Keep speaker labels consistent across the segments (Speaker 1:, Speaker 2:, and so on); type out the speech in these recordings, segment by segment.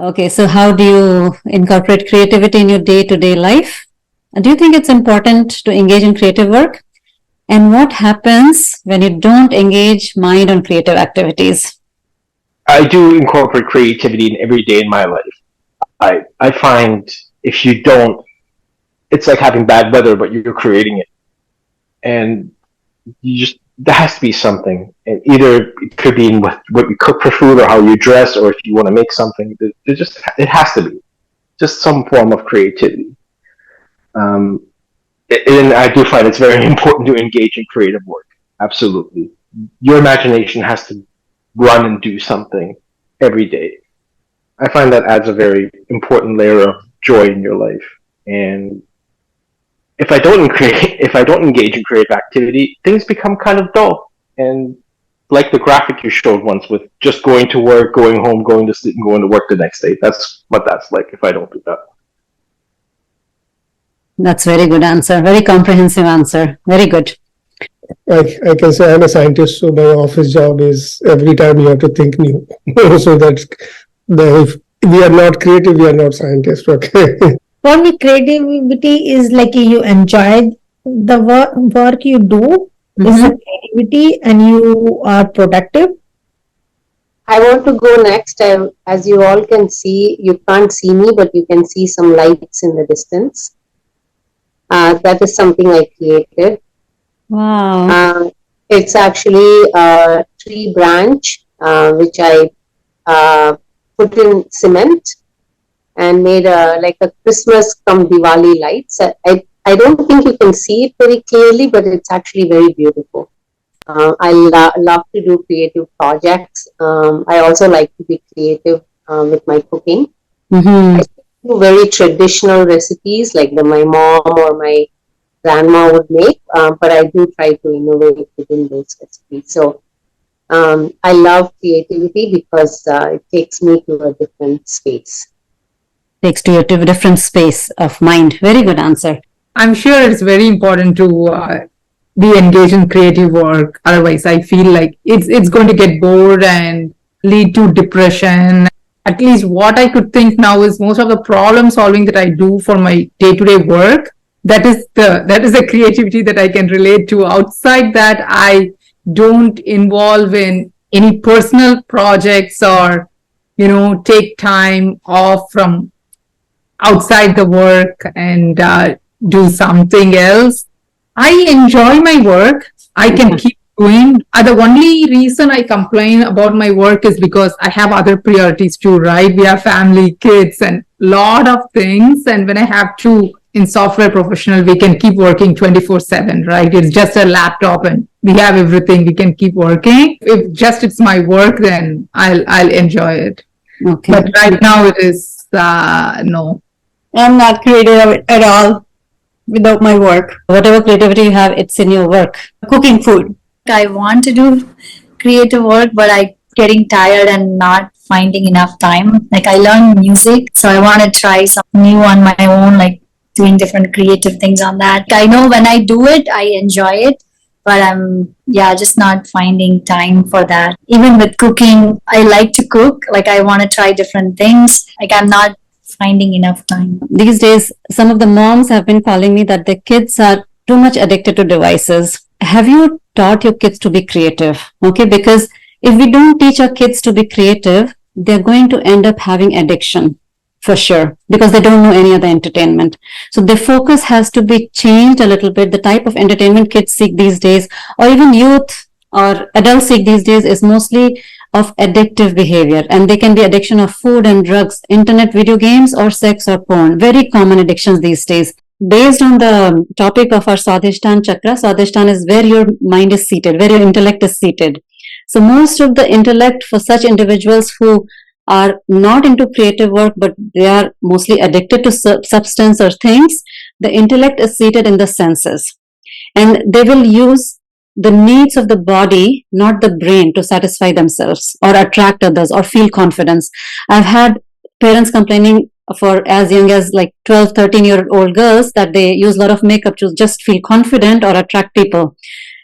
Speaker 1: Okay, so how do you incorporate creativity in your day-to-day life? Do you think it's important to engage in creative work? And what happens when you don't engage mind on creative activities?
Speaker 2: I do incorporate creativity in every day in my life. I find if you don't, it's like having bad weather, but you're creating it. And you just, there has to be something. And either it could be in what you cook for food or how you dress, or if you want to make something, it has to be just some form of creativity. Um, and I do find it's very important to engage in creative work. Absolutely. Your imagination has to run and do something every day. I find that adds a very important layer of joy in your life. And if I don't engage in creative activity, things become kind of dull. And like the graphic you showed once with just going to work, going home, going to sleep, and going to work the next day. That's what that's like if I don't do that.
Speaker 1: That's very good answer. Very comprehensive answer. Very good.
Speaker 3: I can say I'm a scientist, so my office job is every time you have to think new. So that's if we are not creative, we are not scientists. Okay.
Speaker 4: For me, creativity is like you enjoy the work you do. It's a creativity and you are productive.
Speaker 5: I want to go next. As you all can see, you can't see me, but you can see some lights in the distance. That is something I created.
Speaker 1: Wow.
Speaker 5: It's actually a tree branch, which I put in cement and made like a Christmas come Diwali lights. I don't think you can see it very clearly, but it's actually very beautiful. I love to do creative projects. I also like to be creative with my cooking. I do very traditional recipes like my mom or my grandma would make, but I do try to innovate within those recipes. So I love creativity because it takes me to a different space.
Speaker 1: Takes to a different space of mind. Very good answer.
Speaker 6: I'm sure it's very important to be engaged in creative work. Otherwise, I feel like it's going to get bored and lead to depression. At least what I could think now is most of the problem solving that I do for my day-to-day work, that is the creativity that I can relate to. Outside that, I don't involve in any personal projects or, take time off from outside the work and do something else. I enjoy my work. I can keep doing. The only reason I complain about my work is because I have other priorities too, right? We have family, kids, and lot of things. And when I have to, in software professional, we can keep working 24/7, right? It's just a laptop and we have everything. We can keep working. If just it's my work, then I'll enjoy it.
Speaker 1: Okay.
Speaker 6: But right now it is no.
Speaker 4: I'm not creative at all without my work.
Speaker 1: Whatever creativity you have, it's in your work.
Speaker 4: Cooking food.
Speaker 7: I want to do creative work, but I getting tired and not finding enough time. Like I learned music, so I want to try something new on my own, like doing different creative things on that. I know when I do it, I enjoy it, but I'm just not finding time for that. Even with cooking, I like to cook. Like I want to try different things. Like I'm not finding enough time.
Speaker 1: These days, some of the moms have been calling me that their kids are too much addicted to devices. Have you taught your kids to be creative? Okay, because if we don't teach our kids to be creative, they're going to end up having addiction for sure, because they don't know any other entertainment. So their focus has to be changed a little bit. The type of entertainment kids seek these days, or even youth or adults seek these days, is mostly of addictive behavior, and they can be addiction of food and drugs, internet, video games, or sex or porn. Very common addictions these days. Based on the topic of our Swadhisthana chakra, Swadhisthana is where your mind is seated, where your intellect is seated. So most of the intellect for such individuals who are not into creative work, but they are mostly addicted to substance or things, the intellect is seated in the senses, and they will use the needs of the body, not the brain, to satisfy themselves or attract others or feel confidence. I've had parents complaining for as young as like 12, 13-year-old girls that they use a lot of makeup to just feel confident or attract people.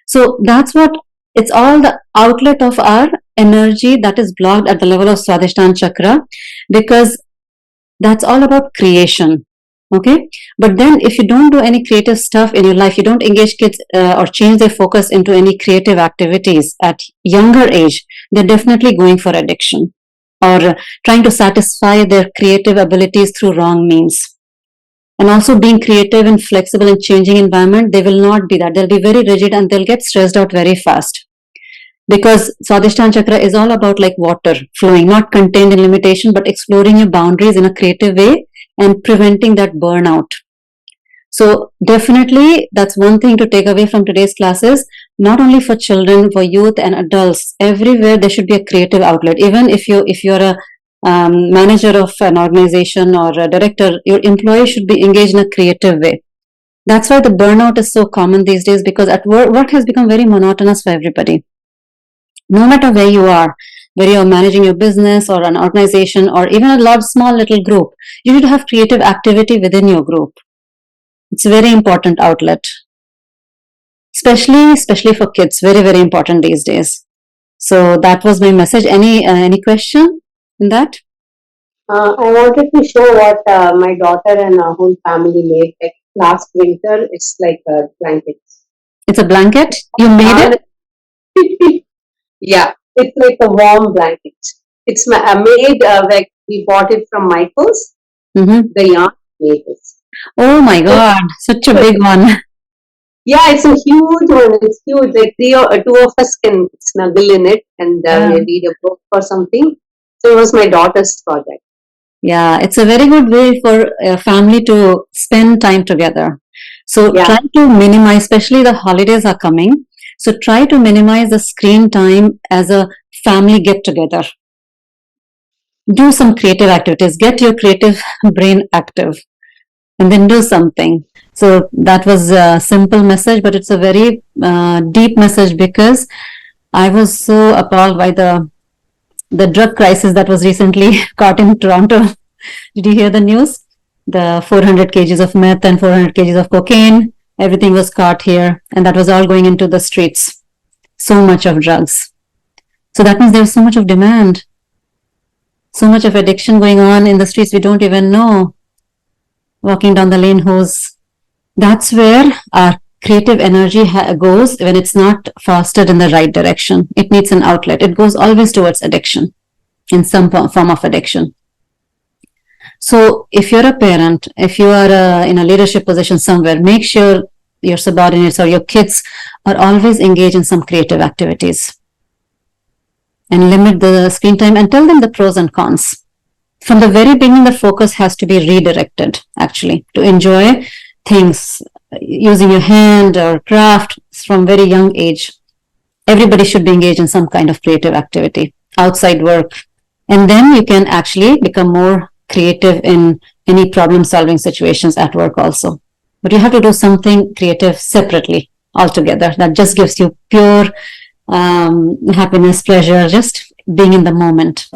Speaker 1: So that's what It's all the outlet of our energy that is blocked at the level of Swadhisthana chakra, because that's all about creation. Okay, but then if you don't do any creative stuff in your life, you don't engage kids or change their focus into any creative activities at younger age, they're definitely going for addiction or trying to satisfy their creative abilities through wrong means. And also being creative and flexible in changing environment, they will not be that. They'll be very rigid and they'll get stressed out very fast. Because Swadhisthana chakra is all about like water flowing, not contained in limitation, but exploring your boundaries in a creative way and preventing that burnout. So definitely that's one thing to take away from today's classes, not only for children, for youth and adults, everywhere there should be a creative outlet. Even if you're a manager of an organization or a director, your employee should be engaged in a creative way. That's why the burnout is so common these days, because at work has become very monotonous for everybody. No matter where you are, whether you're managing your business or an organization or even a small little group, you should have creative activity within your group. It's a very important outlet, especially for kids. Very, very important these days. So that was my message. Any question in that?
Speaker 5: I wanted to show what my daughter and our whole family made. Like last winter, it's like a blanket.
Speaker 1: It's a blanket? You made it?
Speaker 5: Yeah, it's like a warm blanket. It's made like we bought it from Michael's.
Speaker 1: Mm-hmm.
Speaker 5: The yarn made it.
Speaker 1: Oh my God, such a big one.
Speaker 5: Yeah, it's a huge one. It's huge. Like two of us can snuggle in it and we read a book or something. So it was my daughter's project.
Speaker 1: Yeah, it's a very good way for a family to spend time together. So try to minimize, especially the holidays are coming. So try to minimize the screen time as a family get together. Do some creative activities. Get your creative brain active and then do something. So that was a simple message, but it's a very deep message, because I was so appalled by the drug crisis that was recently caught in Toronto. Did you hear the news? The 400 kgs of meth and 400 kgs of cocaine, everything was caught here, and that was all going into the streets. So much of drugs. So that means there's so much of demand, so much of addiction going on in the streets we don't even know. Walking down the lane hose. That's where our creative energy goes when it's not fostered in the right direction. It needs an outlet. It goes always towards addiction, in some form of addiction. So if you're a parent, if you are in a leadership position somewhere, make sure your subordinates or your kids are always engaged in some creative activities. And limit the screen time and tell them the pros and cons. From the very beginning, the focus has to be redirected, actually, to enjoy things using your hand or craft from very young age. Everybody should be engaged in some kind of creative activity outside work. And then you can actually become more creative in any problem solving situations at work also. But you have to do something creative separately altogether that just gives you pure happiness, pleasure, just being in the moment.